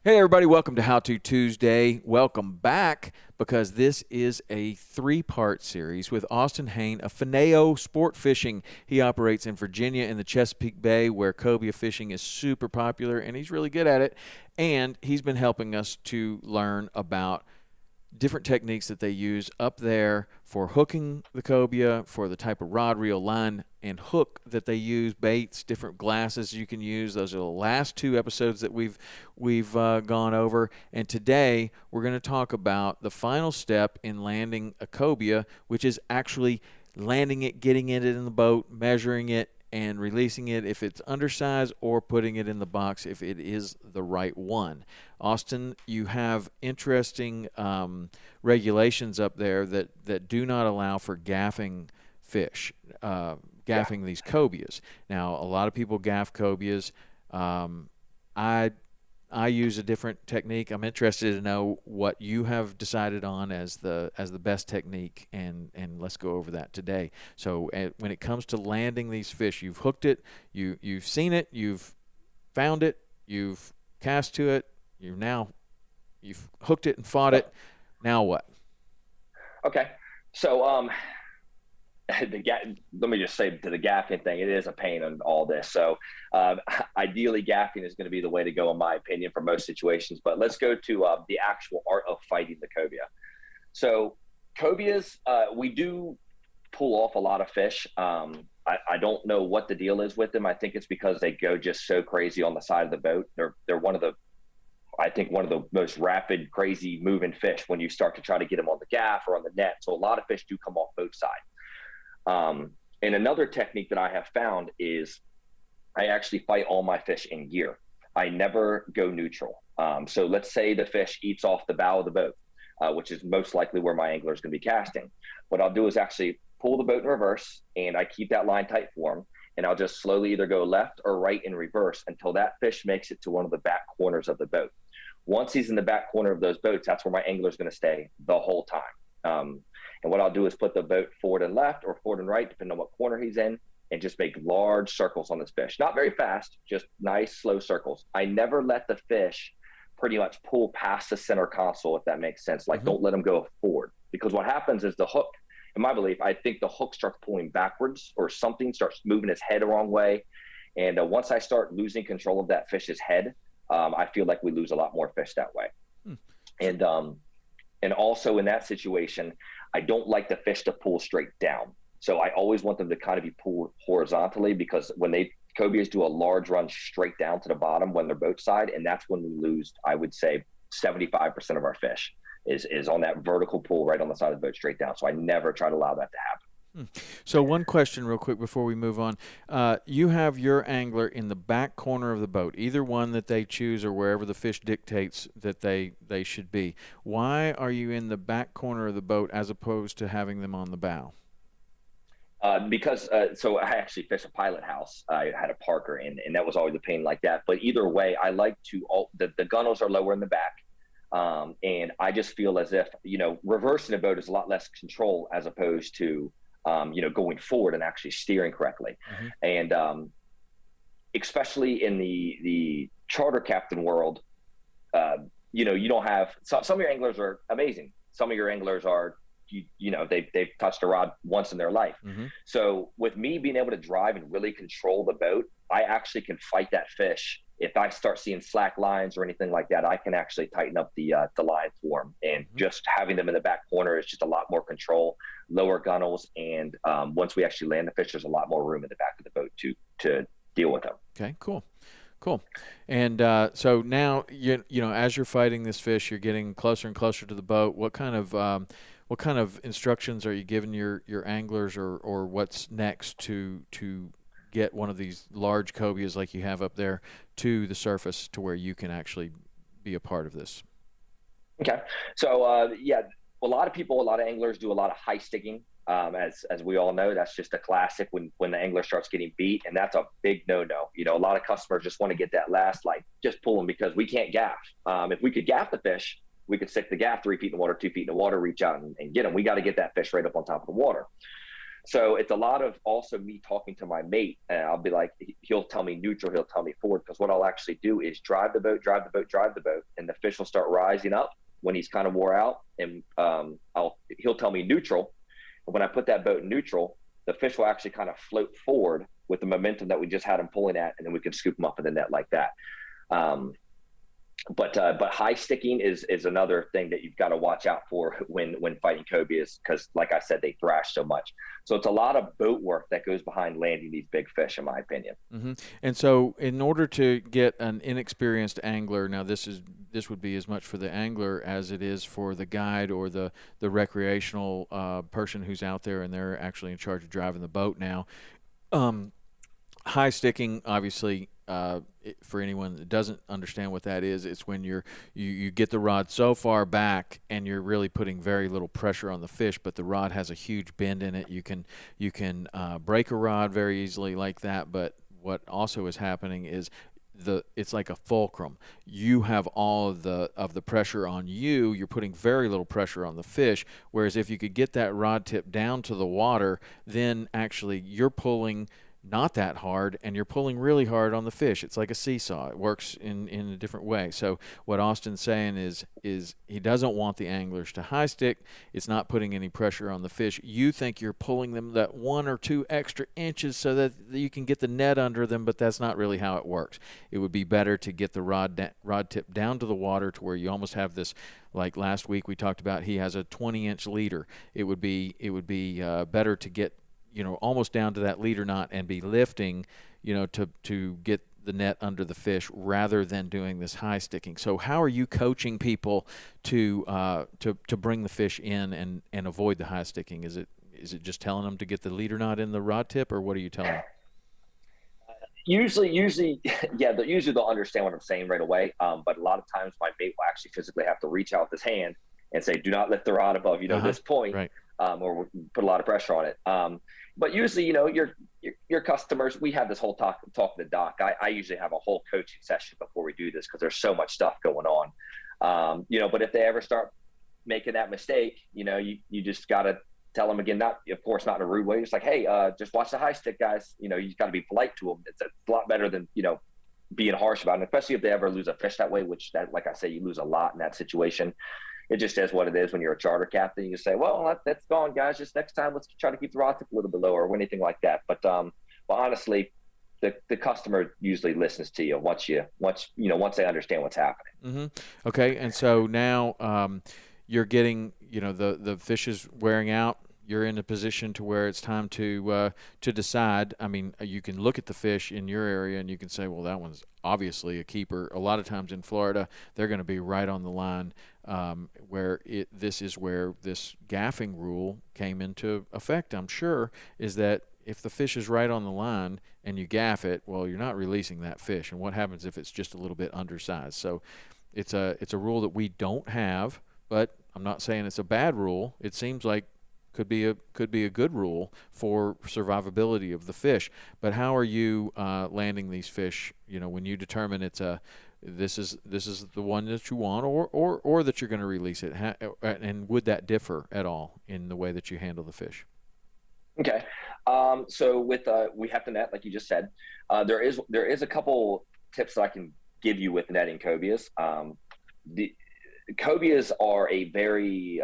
Hey everybody, welcome to How To Tuesday. Welcome back because this is a three-part series with Austin Hayne of FINAO Sport Fishing. He operates in Virginia in the Chesapeake Bay where cobia fishing is super popular and he's really good at it. And he's been helping us to learn about different techniques that they use up there for hooking the cobia, for the type of rod, reel, line, and hook that they use, baits, different glasses you can use. Those are the last two episodes that we've gone over. And today we're going to talk about the final step in landing a cobia, which is actually landing it, getting it in the boat, measuring it, and releasing it if it's undersized, or putting it in the box if it is the right one. Austin, you have interesting regulations up there that do not allow for gaffing fish, gaffing these cobias. Now, a lot of people gaff cobias. I use a different technique. I'm interested to know what you have decided on as the best technique, and let's go over that today. So when it comes to landing these fish, you've hooked it, you've seen it, you've found it, you've cast to it, you've hooked it and fought it. Now what? Okay. So let me just say, to the gaffing thing, it is a pain in all this. So ideally, gaffing is going to be the way to go, in my opinion, for most situations. But let's go to the actual art of fighting the cobia. So cobias, we do pull off a lot of fish. I don't know what the deal is with them. I think it's because they go just so crazy on the side of the boat. They're one of the most rapid, crazy moving fish when you start to try to get them on the gaff or on the net. So a lot of fish do come off both sides. And another technique that I have found is I actually fight all my fish in gear. I never go neutral. So let's say the fish eats off the bow of the boat, which is most likely where my angler is going to be casting. What I'll do is actually pull the boat in reverse, and I keep that line tight for him. And I'll just slowly either go left or right in reverse until that fish makes it to one of the back corners of the boat. Once he's in the back corner of those boats, that's where my angler is going to stay the whole time. And what I'll do is put the boat forward and left, or forward and right, depending on what corner he's in, and just make large circles on this fish. Not very fast, just nice, slow circles. I never let the fish pretty much pull past the center console, if that makes sense. Like, don't let them go forward. Because what happens is the hook, in my belief, I think the hook starts pulling backwards, or something starts moving his head the wrong way. And once I start losing control of that fish's head, I feel like we lose a lot more fish that way. And also in that situation, I don't like the fish to pull straight down. So I always want them to kind of be pulled horizontally, because when cobias do a large run straight down to the bottom when they're boat side, and that's when we lose, I would say 75% of our fish is on that vertical pull right on the side of the boat straight down. So I never try to allow that to happen. So one question real quick before we move on. You have your angler in the back corner of the boat, either one that they choose or wherever the fish dictates that they should be. Why are you in the back corner of the boat as opposed to having them on the bow? Because so I actually fish a pilot house. I had a Parker, and that was always a pain like that. But either way, I like to the gunnels are lower in the back. And I just feel as if, reversing a boat is a lot less control as opposed to going forward and actually steering correctly. And especially in the charter captain world, you don't have some of your anglers are amazing. Some of your anglers are, they've touched a rod once in their life. So with me being able to drive and really control the boat, I actually can fight that fish. If I start seeing slack lines or anything like that, I can actually tighten up the line for them. And just having them in the back corner is just a lot more control, lower gunnels, and once we actually land the fish, there's a lot more room in the back of the boat to deal with them. Okay, cool. And so now as you're fighting this fish, you're getting closer and closer to the boat. What kind of instructions are you giving your anglers, or what's next to get one of these large cobias like you have up there to the surface to where you can actually be a part of this? Okay. So, a lot of anglers do a lot of high sticking. As we all know, that's just a classic when the angler starts getting beat, and that's a big no-no. A lot of customers just want to get that last, just pull them because we can't gaff. If we could gaff the fish, we could stick the gaff 3 feet in the water, 2 feet in the water, reach out and get them. We got to get that fish right up on top of the water. So it's a lot of also me talking to my mate, and I'll be like, he'll tell me neutral, he'll tell me forward, because what I'll actually do is drive the boat, and the fish will start rising up when he's kind of wore out, and he'll tell me neutral. And when I put that boat in neutral, the fish will actually kind of float forward with the momentum that we just had him pulling at, and then we can scoop them up in the net like that. But high sticking is another thing that you've got to watch out for when fighting cobias, because like I said, they thrash so much. So it's a lot of boat work that goes behind landing these big fish, in my opinion. Mm-hmm. And so in order to get an inexperienced angler, now this would be as much for the angler as it is for the guide or the recreational person who's out there and they're actually in charge of driving the boat now. High sticking, obviously, for anyone that doesn't understand what that is, it's when you get the rod so far back and you're really putting very little pressure on the fish, but the rod has a huge bend in it. You can break a rod very easily like that, but what also is happening is it's like a fulcrum. You have all of the pressure on you. You're putting very little pressure on the fish, whereas if you could get that rod tip down to the water, then actually you're pulling not that hard, and you're pulling really hard on the fish. It's like a seesaw. It works in a different way. So what Austin's saying is he doesn't want the anglers to high stick. It's not putting any pressure on the fish. You think you're pulling them that 1 or 2 extra inches so that you can get the net under them, but that's not really how it works. It would be better to get the rod tip down to the water to where you almost have this, like last week we talked about, he has a 20-inch leader. It would be better to get almost down to that leader knot and be lifting, to get the net under the fish rather than doing this high sticking. So how are you coaching people to bring the fish in and avoid the high sticking? Is it just telling them to get the leader knot in the rod tip, or what are you telling them? Usually, yeah, usually they'll understand what I'm saying right away. But a lot of times my mate will actually physically have to reach out with his hand and say, do not lift the rod above, this point, right. Or we'll put a lot of pressure on it. But usually, your customers, we have this whole talk to the doc. I usually have a whole coaching session before we do this because there's so much stuff going on. But if they ever start making that mistake, you just got to tell them again, not in a rude way. It's like, hey, just watch the high stick, guys. You got to be polite to them. It's a lot better than, being harsh about it, especially if they ever lose a fish that way, which like I say, you lose a lot in that situation. It just is what it is when you're a charter captain. You just say, well, that's gone, guys. Just next time, let's try to keep the rod tip a little bit lower or anything like that. But honestly, the customer usually listens to you once they understand what's happening. Mm-hmm. Okay, and so now you're getting, the fish is wearing out. You're in a position to where it's time to decide. I mean, you can look at the fish in your area and you can say, well, that one's obviously a keeper. A lot of times in Florida, they're going to be right on the line, this is where this gaffing rule came into effect, I'm sure, is that if the fish is right on the line and you gaff it, well, you're not releasing that fish. And what happens if it's just a little bit undersized? So it's a rule that we don't have, but I'm not saying it's a bad rule. It seems like could be a good rule for survivability of the fish. But how are you landing these fish? When you determine this is the one that you want, or that you're going to release it, and would that differ at all in the way that you handle the fish? Okay, so with we have to net, like you just said. There is a couple tips that I can give you with netting cobias. The cobias are a very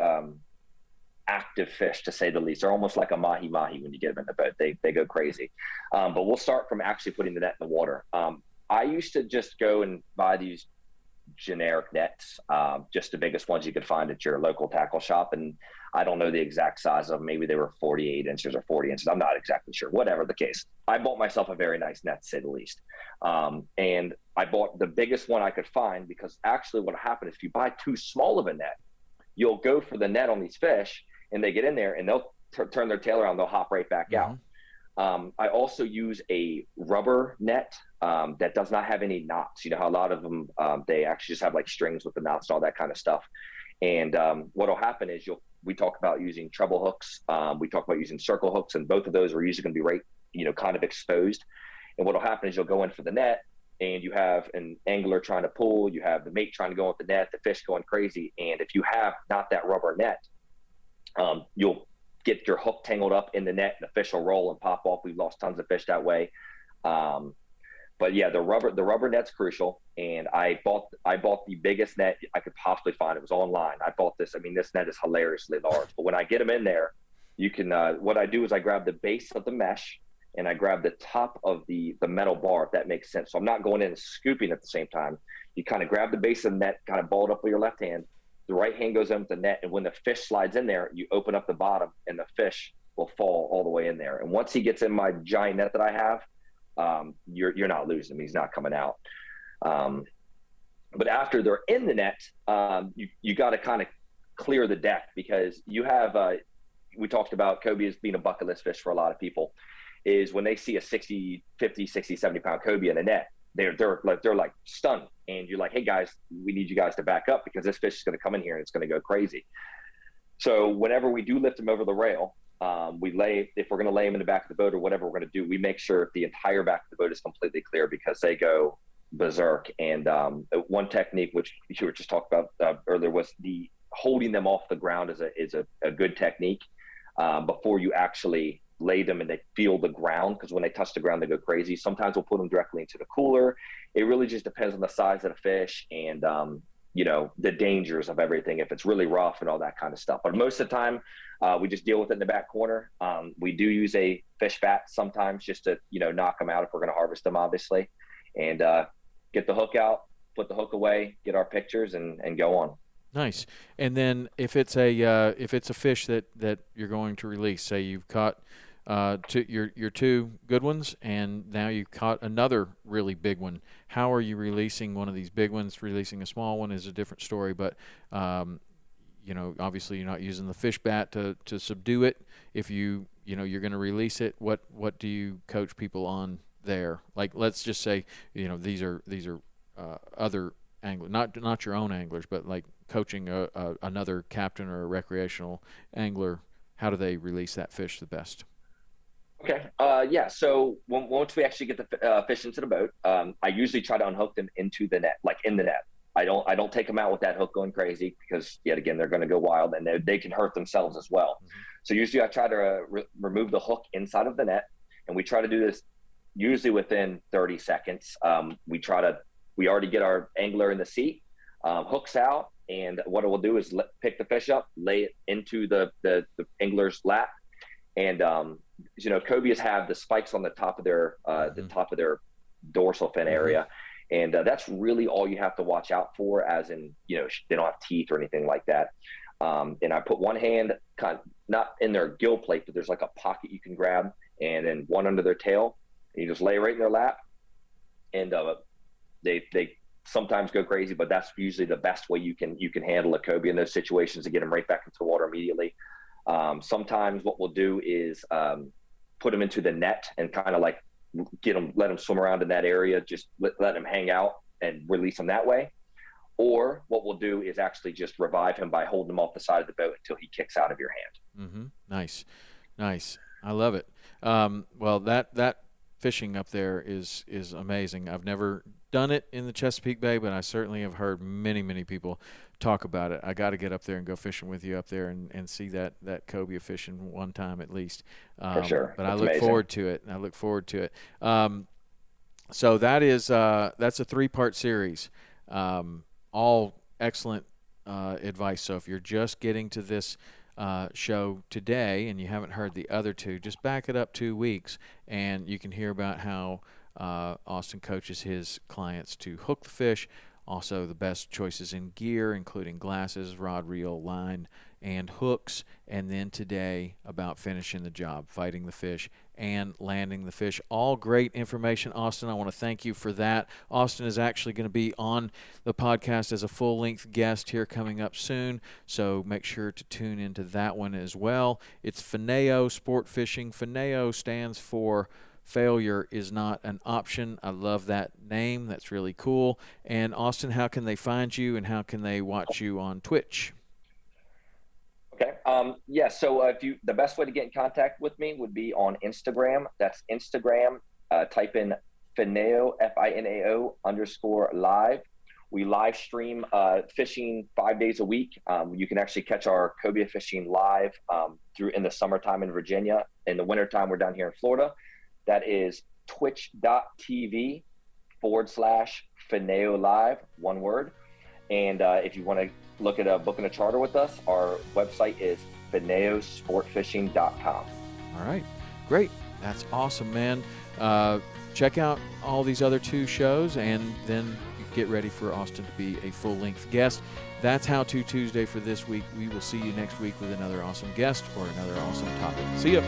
active fish, to say the least. They're almost like a mahi-mahi when you get them in the boat. They go crazy. But we'll start from actually putting the net in the water. I used to just go and buy these generic nets, just the biggest ones you could find at your local tackle shop. And I don't know the exact size of them. Maybe they were 48 inches or 40 inches. I'm not exactly sure. Whatever the case. I bought myself a very nice net, to say the least. And I bought the biggest one I could find, because actually what happened is if you buy too small of a net, you'll go for the net on these fish and they get in there and they'll turn their tail around. They'll hop right back out. I also use a rubber net that does not have any knots. You know how a lot of them, they actually just have like strings with the knots and all that kind of stuff. And what will happen is we talk about using treble hooks. We talk about using circle hooks, and both of those are usually going to be right, kind of exposed. And what will happen is you'll go in for the net and you have an angler trying to pull, you have the mate trying to go with the net, the fish going crazy. And if you have not that rubber net, you'll get your hook tangled up in the net, and the fish will roll and pop off. We've lost tons of fish that way. But yeah, the rubber net's crucial. And I bought the biggest net I could possibly find. It was online. I bought this. I mean, this net is hilariously large. But when I get them in there, you can. What I do is I grab the base of the mesh and I grab the top of the metal bar, if that makes sense. So I'm not going in and scooping at the same time. You kind of grab the base of the net, kind of ball it up with your left hand. The right hand goes in with the net, and when the fish slides in there, you open up the bottom, and the fish will fall all the way in there. And once he gets in my giant net that I have, you're not losing him. He's not coming out. But after they're in the net, you got to kind of clear the deck, because you have we talked about cobia as being a bucket list fish for a lot of people. Is when they see a 50, 60, 70 pound cobia in a net, they're like stunned, and you're like, hey guys, we need you guys to back up, because this fish is going to come in here and it's going to go crazy. So whenever we do lift them over the rail, if we're going to lay them in the back of the boat or whatever we're going to do, we make sure the entire back of the boat is completely clear, because they go berserk. And one technique, which you were just talking about earlier, was the holding them off the ground is a good technique before you actually lay them and they feel the ground, because when they touch the ground, they go crazy. Sometimes we'll put them directly into the cooler. It really just depends on the size of the fish and the dangers of everything, if it's really rough and all that kind of stuff. But most of the time, we just deal with it in the back corner. We do use a fish bat sometimes just to knock them out if we're going to harvest them, obviously, and get the hook out, put the hook away, get our pictures, and go on. Nice. And then if it's a fish that you're going to release, say you've caught your two good ones, and now you've caught another really big one. How are you releasing one of these big ones? Releasing a small one is a different story, but obviously you're not using the fish bat to subdue it. If you're going to release it, what do you coach people on there? Like, let's just say these are other anglers, not your own anglers, but like coaching another captain or a recreational angler. How do they release that fish the best? Okay. Yeah. So once we actually get the fish into the boat, I usually try to unhook them into the net, like in the net. I don't take them out with that hook going crazy, because yet again, they're going to go wild and they can hurt themselves as well. Mm-hmm. So usually I try to remove the hook inside of the net, and we try to do this usually within 30 seconds. We already get our angler in the seat, hooks out, and what it will do is pick the fish up, lay it into the angler's lap. And cobias have the spikes on the top of their dorsal fin area, and that's really all you have to watch out for. As in, they don't have teeth or anything like that. And I put one hand kind of not in their gill plate, but there's like a pocket you can grab, and then one under their tail, and you just lay right in their lap. And they sometimes go crazy, but that's usually the best way you can handle a cobia in those situations, to get them right back into the water immediately. Sometimes what we'll do is put them into the net and kind of like let them swim around in that area, just let them hang out and release them that way. Or what we'll do is actually just revive him by holding him off the side of the boat until he kicks out of your hand. Mm-hmm. Nice. I love it. Well, that fishing up there is amazing. I've never done it in the Chesapeake Bay, but I certainly have heard many people talk about it. I got to get up there and go fishing with you up there and see that cobia fishing one time at least. For sure. But I look forward to it. So that's a 3-part series. All excellent advice. So if you're just getting to this show today and you haven't heard the other two, just back it up 2 weeks and you can hear about how Austin coaches his clients to hook the fish, also the best choices in gear, including glasses, rod, reel, line, and hooks, and then today about finishing the job, fighting the fish and landing the fish. All great information, Austin. I want to thank you for that. Austin is actually going to be on the podcast as a full-length guest here coming up soon, so make sure to tune into that one as well. It's FINAO Sport Fishing. FINAO stands for Failure is Not an Option. I love that name. That's really cool. And Austin, how can they find you and how can they watch you on Twitch? Okay. So the best way to get in contact with me would be on Instagram. That's Instagram. Type in FINAO, FINAO _live, We live stream fishing 5 days a week. You can actually catch our cobia fishing live through in the summertime in Virginia. In the wintertime, we're down here in Florida. That is twitch.tv/FINAO live, one word. And if you want to look at booking a charter with us, our website is FINAOsportfishing.com. All right, great. That's awesome, man. Check out all these other 2 shows, and then get ready for Austin to be a full-length guest. That's How To Tuesday for this week. We will see you next week with another awesome guest or another awesome topic. See ya.